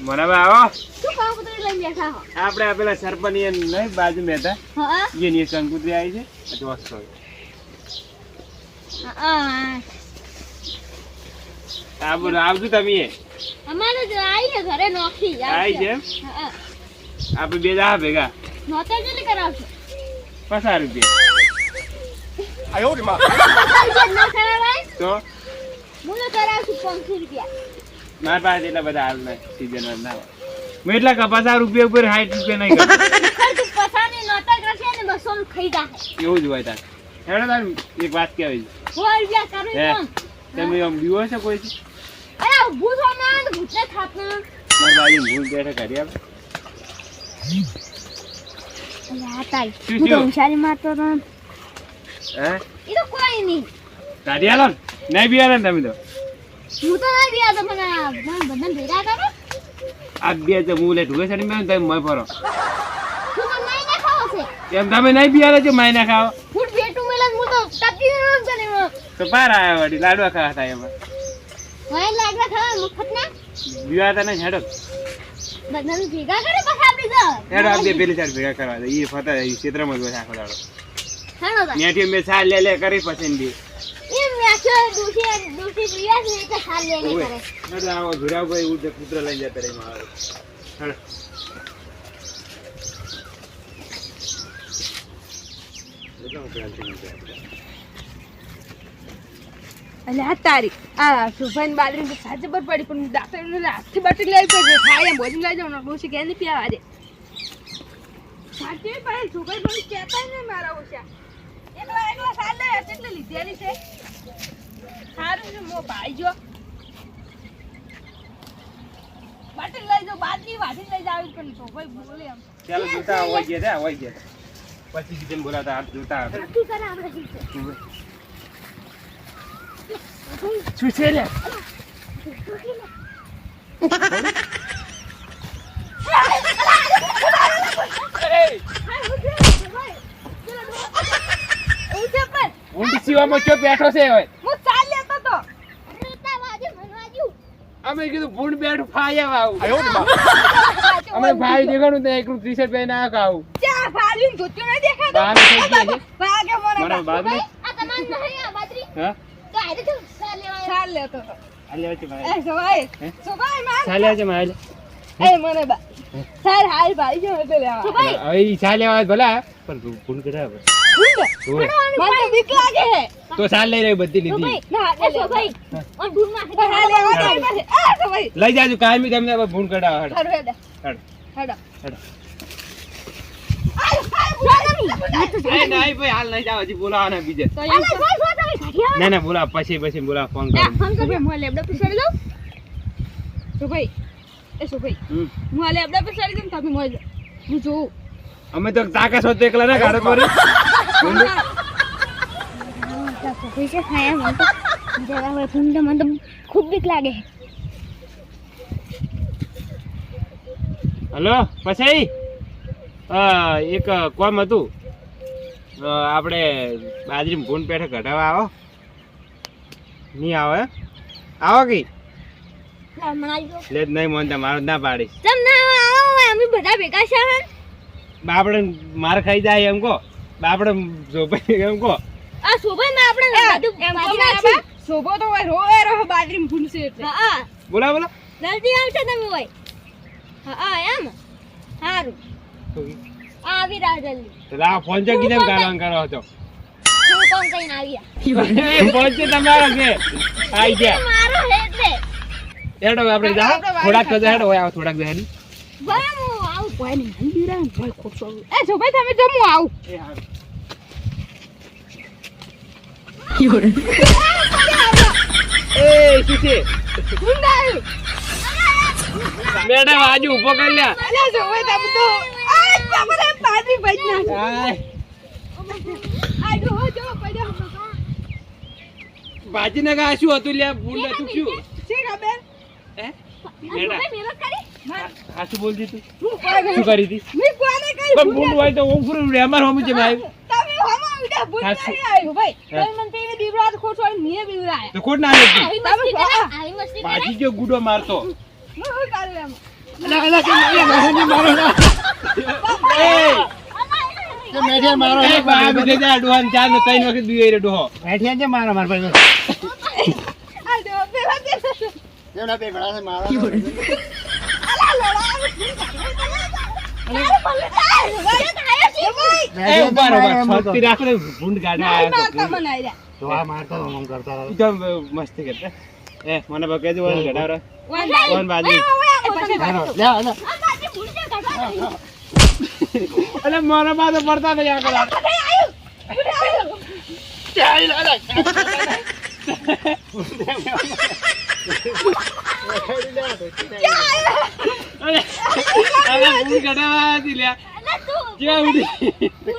મોરાબા આવો. શું કંકુતરી લઈને બેઠા હો? આપણે આ પેલા સરપંચ એ નહીં બાજુ મહેતા હા એની એક કંકુતરી આવી છે જોસ્તો. આ બોલો આવજો તમે. અમારે જ આવી છે ઘરે નોખી આવી છે એમ? આપણે બે જા ભેગા નોતર કેટલી કરાવશો? 50 રૂપિયા. આયો રે માં ના કરાવાય તો હું તો કરાવશું 500 રૂપિયા. મારા પાસે એટલા બધા હાલ નહીં સીઝન ના હોય. હું એટલા 50 રૂપિયા ઉપર 60 રૂપિયા નહીં કરતો. તું પસાની નોતર કરશે ને 200 નું ખાઈ જાય. એવું જ હોય તાર. હેડો તાર એક વાત કહેવી છે. 100 રૂપિયા કરું હે કોણ? તમે આમ બીવો છે કોઈથી? અરે ભૂસો ના ભૂસે થાપના. મારા બાજુ ભૂલ બેઠા કરી આપે. અરે તાઈ શું હું તો થયું? હોશિયારી મારતો તો હે એ તો કોઈ નહીં. કાઢી આલો ને. નહીં બી આલો ને તમે તો. હું તો નહીં બિયા તો મને બધા ભેગા કરો. આ બે તો હું લે ઢુએ સડી મેં તમે મય ફરો. તું તો નહીં ના ખાવો છે. એમ તમે નહીં બી આલો છો માય ના ખાઓ. ફૂટ બેટું મેલા હું તો ટકી ન જને. તો બાર આયા વળી લાડવા ખાવા થાય એમાં. વાય લાગવા ખાવા મફત ના. બીવા તને હેડો બધાને ભેગા કરે પછી આપડી જા. હેડો આ બે પેલી સાઈડ ભેગા કરવા દે. ઈ ફતા ઈ ક્ષેત્રમાં જ હોય આખો દાડો. હાલો તા. નેઠી મેં સાલ લે કરી પછી બી. એમ મેચો દૂસરી પ્રિયા છે કે ખાલ લેને ઓય કરે. હેડો આવો ભુરાભાઈ ઉડે પુત્ર લઈ જતા રે માં આવે. હેડો એટલે આ તારી આ સુભાઈ બાદરી તો સાચે પર પડી પણ દાંતણ હાથથી બટી લઈ પડે ખાય એમ ભોજન લઈ જાવ ડોસી કે નહીં પીવા દે સાચે પણ સુભાઈ પણ કહેતા ને મારા ઓછા એકલા સાલ લે એટલે લીધેલી છે સારું છે મો ભાઈ જો બાટી લઈ જાવ બાદરી વાટી લઈ જાવ પણ સુભાઈ બોલે એમ ચાલો જોતા હોય ગયા હોય ગયા પછી કીધું બોલાતા હાથ જોતા તું કરે આપણે જીતે. શું છે લે ઊંડી સીવામાં ચો બેઠો છે હવે હું ચાલ લેતો તો રેતા વાજે મનવાજુ. અમે કીધું ભૂંડ બેઠું ફાયા આવું આયો રે માં અમે ભાઈ દેખાણું તો એકલું ટી-શર્ટ પહેરીને આ ખાવું ચા ફાડીને ધોત્યો ન દેખાતો બહાર થઈ ગયા છે ભાગે મને મારા બાદ ને આ તમાર નહીં આ બાજરી. હા તો આરે તો સાલ લેવા. ચાલ લેતો તો હાલે છે ભાઈ એ સોભાઈ હે? સોભાઈ માર ચાલે છે મારે એ મને બા સાર હાલ ભાઈ જો તો લેવા સુભાઈ હવે ઈ ચાલે આવે ભલા પણ ભૂંડ કરાવે મને તો બીક લાગે હે તો ચાલ લઈ રહી બધી લીધી સુભાઈ ના એ સુભાઈ ઓન ઢૂંઢ માં પણ હાલ લેવા દે મને આ સોભાઈ લઈ જાજો કાયમી તમને ભૂંડ કઢાવે હેડો હડ હેડ હેડો હેડ હેડો આ એ નહીં ભાઈ હાલ નહીં જાવ હજી બોલાવાના બીજે તો અરે જો જો તમે ઘડિયા ના ના બોલા પછી બોલા ફોન કરો ફોન કરો. સોભાઈ હું લેબડા પીસાડી દઉં સોભાઈ એ સોભાઈ હું આ લેબડા પીસાડી દઉં તમે મોજ હું જોઉં અમે તો તાકા છો તો એકલા ના કાઢો કરી પૈસા ખાયા મને તો જરા હવે ફૂંડ મને તો ખૂબ બીક લાગે. હલો પછી એક કોમ હતું આપણે બાજરી ભૂંડ પેઠે કઢાવા આવો નહીં આવો હે આવો કી મનાજો લે જ નહીં મોનતા મારો ના પાડીશ તમ ના આવો અમે બધા ભેગા છે. બાપડે માર ખાઈ જાય એમ કહો બાપડે જોભાઈ એમ કહો આ સુભાઈ માં આપણે બધું એમ તો બાજી મારા નાખી. બા સોભો તો હોય રોવે રહો બાજરી ભૂલશે એટલે હા બોલા બોલા જલ્દી આવશે તમે હોય. હા એમ સારું આવી રહ્યા જલ્દી. આ ફોન ચો કીધેમ કામ કરો છો હું કોણ કઈને આવ્યા ફોન છે તમારો છે આઈ ગયા મારો હે એટલે હેડો આપણે જા થોડાક તો હેડો હોય આવો થોડાક હેડ ભાઈ હું આવું કોઈ નહીં નહીં બીરા ભાઈ ખોટો એ સોભાઈ તમે જમો આવું એ શીશે મેડમ આજુ ઉભો કરી લ્યા અલે સોભાઈ તમે તો આજ બાપરે બાજરી ભાઈ ના આય, આ જો જો પડ્યો ભાજીને કા શું હતું લ્યા ભૂલ હતું શું છે ખબર હે સુભાઈ મહેનત કરી. આ શું બોલતી તું હું કોઈ શું કરી હતી મી કોને કરી પણ ભૂલ હોય તો હું ફૂરું રે અમાર હોમી છે ભાઈ તમે હમા ઉડા ભૂલ હા, કરી આવ્યો ભાઈ તમે મને પેલી બીવરાત ખોટો નીએ બીવરાય તો કોટ ના લે આવી મસ્તી કરે આવી મસ્તી કરે. ભાજી જો ગુડો મારતો હું કરું એમ કે મેઠિયા મારો એ બા બીજે જા ડોહાન ચાર ને ત્રણ વખત બીવે રે ડોહો મેઠિયા છે મારા મારા ભાઈ આ જો પેલા કે જેવડા બે ઘડા છે મારા એ ઉભા રહો છત્તી રાખો ને ભૂંડ ગાડા આયા તો તો આ મારતા તો મમ કરતા રહો. તો મસ્તી કરતા એ મને બકે જો વન ગડાવરો વન બાજુ હાલો, લે હાલો. અલે મારા બાદ પડતા ને આગળ અરે અરે ભૂંડ ગડાવા હતી લ્યા ક્યાં ઉડી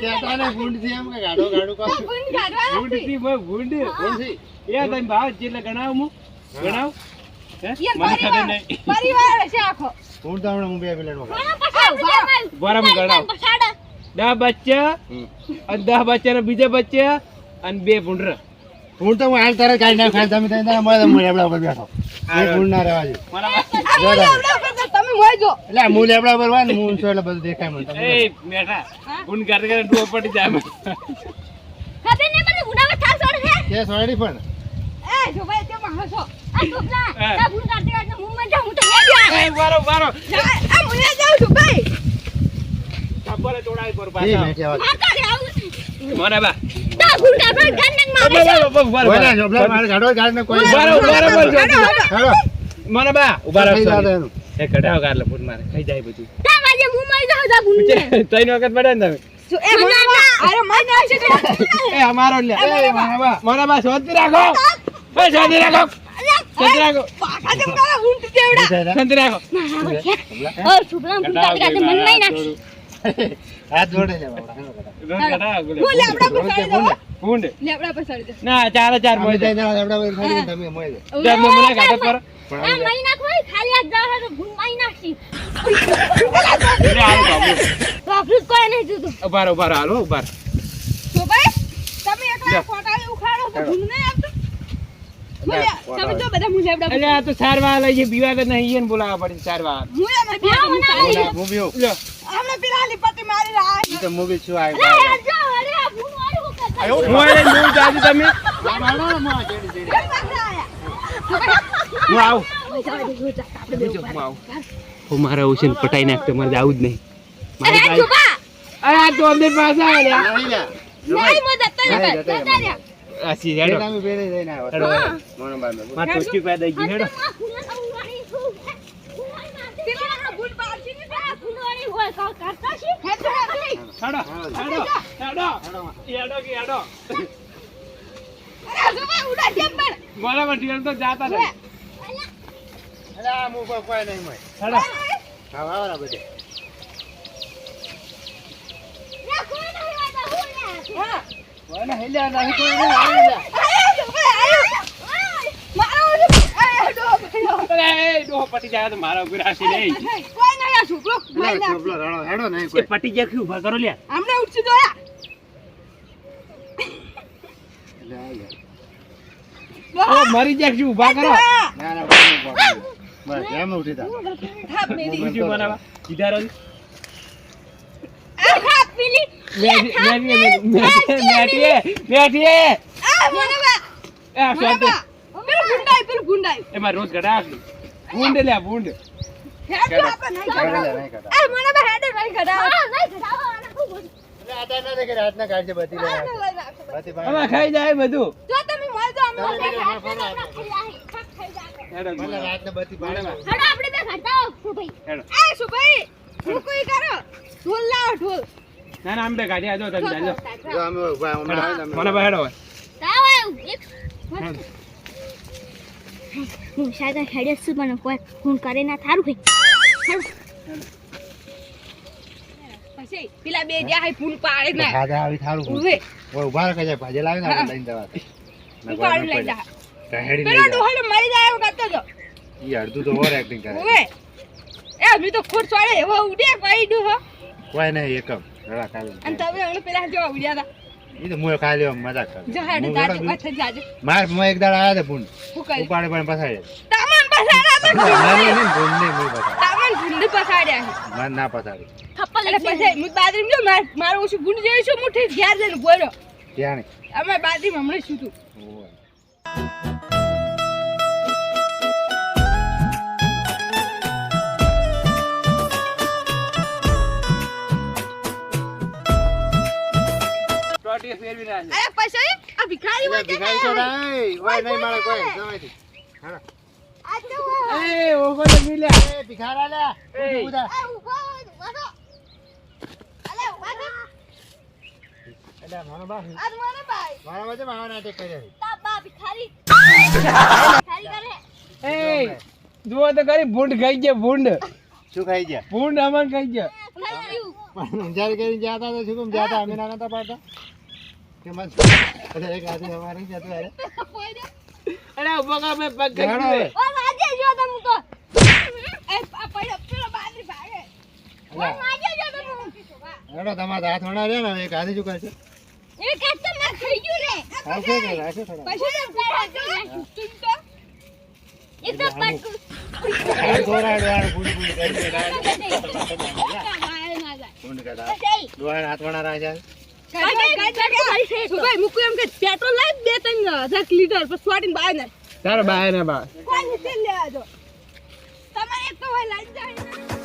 કહેતા ને ગુંડ થી એમ કે ગાડો ગાડો કહો. ભૂંડ થી ભૂંડ ગુંડ થી. એ તને ભાવ જેટલે ગણાવ હું ગણાવ હે મને ખબર નહીં પરિવાર છે આખો ગુંડ તો હમણાં હું બે મિનિટમાં ખાઉં. બરાબર ગણાવ 10 બચ્ચા અને 10 બચ્ચાના બીજા બચ્ચા અને 2 ભૂંડર ગુંડ તો હું હાલ તરત કાઢી નાખ. ખાલી તમે ત્યાં મળે હું લેબડા ઉપર બેઠો. એ ગુંડ ના રહેવા દે. તમે મોજો એટલે હું લેબડા ઉપર હોય ને હું છું એટલે બધું દેખાય મને. એ મેઠા ભૂંડ કાઢે કાઢે ડૂબો પડી જાય ખબર નહીં પડે ઉડાવા થાર છોડ છે કે સોડી પણ એ જો ભાઈ તે હસો આ છોકરા તા ભૂલ કાઢતે કાઢતે મુંબઈ જા હું તો હે ગયા એ વારો વારો આ મુને જાઉં છું ભાઈ થપ્પલે તોડાય પર એ પાછા મેઠિયા વાત. માતા રે આવું મને બા તા ભૂલ કાઢો ગંડંગ મારે છે કોઈ ના જોબલા મારે ગાડો ગાડીને કોઈ હાલો. મને બા ઉભા ખાઈ રહો જાતો એનું. એ કઢાવ ગારલે ફૂટ મારે ખાઈ જાય બધું તા વાજે મુંબઈ જા જા ભૂલ ત્રણ વખત પડે ને તમે એ મને અરે માઈને આવશે કે એ અમારો લે મને બા શોધી રાખો એ શોધી રાખો શોધી રાખો પાકા જેમ કાલા ઊંટ દેવડા શોધી રાખો ઓર છોકરા ભૂલ કાઢતે કાઢતે મન માં નાખી હાથ જોડે છે બાબા. કઢાવ હું લેબડા પર ચડી દઉં ભૂંડ લેબડા પર ચડી દઉં ના ચાર ચાર અમે મોય ત્યાં જરા લેબડા ઉપર ખાલી તમે મોય દે. તમે મને કાઢો પર પણ આ મહિના કોઈ ખાલી આ જા તો ભૂલ માં નાખી એટલે હાલો બાબુ બાપરું કોઈ નહીં જોતું ઉભા રહો હાલો ઉભા રહો. તો ભાઈ તમે એકલા ફોટા ઉખાડો તો ભૂલ નહીં આપતો બોલ્યા તમે તો બધા મું લેબડા પર એટલે આ તો સારવાર લઈ છે બીવા તો નહીં એને બોલાવવા પડે સારવાર મુએ મે બિયા હું બી લ્યો અમે પેલા લીપટી મારી રહ્યા ઈ તો હું બી છું આ અરે યાર જો અરે આ ભૂલ મારું હું કરતા Ayo, હું એને જોઉં જાજુ તમે હું આવું હું આવું હું મારા ઓશન પટાઈ નાખતો મારે આવું જ નહીં અરે છુપા અરે આ તો અંદર પાછા આવ્યા નહીં લે. નહીં મો જતા નહીં, જતા જતા રહ્યા આ સી એ હેડો તમે પેલે જઈને આવ્યા. હેડો મોનો બારનો. માર ટોચી પે દઈ ગઈ હેડો આ ફૂલના તો ઉવાળી છું પેલા ભૂલ પાડતી ને આ ફૂલવાળી હોય કા કરતા છે હેડો હેડો હેડો કે હેડો અરે જો ઉડા કેમ પણ મારા મટીરિયલ તો જાતા નહીં અરે આ મું પર કોઈ નહીં મોય. હેડો હા વાવરા બધે. ના કોઈ નહીં વાતા હું લે હા કોઈને હેલ્યા નહીં કોઈ નહીં આવી લે. આયો જો ભાઈ આયો મારો આયો ડો અરે એ ડોહો પટી જાય તો મારા ઉપર આશી નહીં કોઈ નહીં આ છોકરો લે, ચોપલો રણો હેડો નહીં એ કોઈ. પટી જાય કે ઊભા કરો લ્યા આમને ઉઠી જોયા લે, લે. ઓ મરી જાય કે ઊભા કરો ના ના કોઈ નહીં કોઈ. બસ એમ ઉઠી તા. થાપ મેરી બીજું બનાવા સીધા રહો આ પેલી બેઠીએ આ મને બા એ શાંતિ પેલું ગુંડાઈ એમાં રોજ ઘડા આપી ભૂંડ લ્યા ભૂંડ હેડ આપણે નહીં હેડો કરાવ લે, નહીં કરતા. આ મને બા હેડ નહીં કરાવ હા નહીં ઘડાવો અને ખૂબ એટલે આ ત્યાં ના દેખે રાતના કાઢજે બધી લે. બધી પાસે. આમાં ખાઈ જાય બધું જો તમે મોય તો અમે તમે ખાઈ મને ફોન આપો. હેડો મને રાતના બધી પાડે. હડો આપણે બે ઘટાઓ શું ભાઈ હેડો એ સુભાઈ હું કોઈ કરો ઢોલ લાવ ઢોલ ના ના આમ બે ગાડી આજો તમે ચાલો જો અમે ઉભા હમણાં આવે ને અમે. મને બહેડો હોય તાવ આવ્યું એક હું શાયદ હેડે છું પણ કોઈ ફોન કરે ના થારું ભાઈ પછી પેલા બે જ્યાં હે ફૂલ પાડે ના ખાધા આવી થારું. ઉભે ઓય ઉભા રહે કે ભાજે લાવીને આપણે લઈને જવા. ફૂલ પાડી લઈ જા હેડી પેલો લઈ જા. ડોહલો મરી જાય એવો કરતો જો ઈ અડધું તો ઓવર એક્ટિંગ કરે. ઉભે એ મી તો ખોટ છોડે એવો ઉડે કોઈ ડોહો કોઈ નહીં એકમ રડા ખાલી. અને તમે હમણાં પેલા જો ઉડ્યા હતા ઈ તો મુએ ખાલી આમ મજાક કરે. જો હેડ હું જાજે રડા પાછળ જાજે માર મો એક દાડા આયા તે પૂન શું કરી ઉપાડે પણ પસાડે. તામન પસાડા તો મારી નહીં ભૂલ નહીં મુએ પસાડે. તામન મને ગુંડ પસાડ્યા છે. મને ના પતાવી થપ્પલ એટલે પછી હું બાથરૂમ જો મારો ઓછું ગુંડ જોઈ છું મુઠ્ઠી ઘેર જઈને બોલ્યો ત્યાં અમે બાથરૂમ હમણાં શું તું ટોટી ફેરવી નાખે. અરે પછી આ ભિખારી હોય છે ભિખારી તો નહીં ઓય નહીં મળે કોઈ જવાથી હા આ તો હોય. એ ઓગો તો મિલ્યા. એ ભિખારા લે એ. ઉધા આ ઊભા હોય, ઊભા થો. અલે ઊભા થો. એટલે મારો બા આ મારો ભાઈ મારા વચ્ચે માવા નાટક કર્યા છે. તા બા ભિખારી ભિખારી કરે એ જુઓ તો ખરી ભૂંડ ખાઈ ગયા ભૂંડ. શું ખાઈ ગયા ભૂંડ અમન ખાઈ ગયા. ખાયું પણ જ્યારે કરીને જાતા તો શું કેમ જાતા અમે ના નતા પાડતા કે મત અરે એક આદમી અમારે જતો અરે અરે ઉભો કર મેં પગ જાણો ખાઈ હવે. ઓ વાજે જો તમ તો એ આ પડ્યો પેલો બાદરી ભાગે અલા, વાજે જો તમ હેડો તમારા હાથ વણા રહ્યા ને એક હાથી શું કરશે એ કસ્ટમ ના ખાઈ ગયું રે આવશે કે રાખે થોડા પછી તું તો એક તો પટ આ દોરાડ યાર ફૂલ ફૂલ કરી દે બહાર ના જાય ફૂંડ કાઢા જઈ દોરાડ હાથ વણા રાખ્યા ભાઈ મૂકું એમ કે પેટ્રોલ લાવ 2-3 લીટર પછી સ્વાટીને બહાર ના તારો બાય ને બા કોઈ નીચે લેવા જો તમારે એક તો હોય લાઈ જાય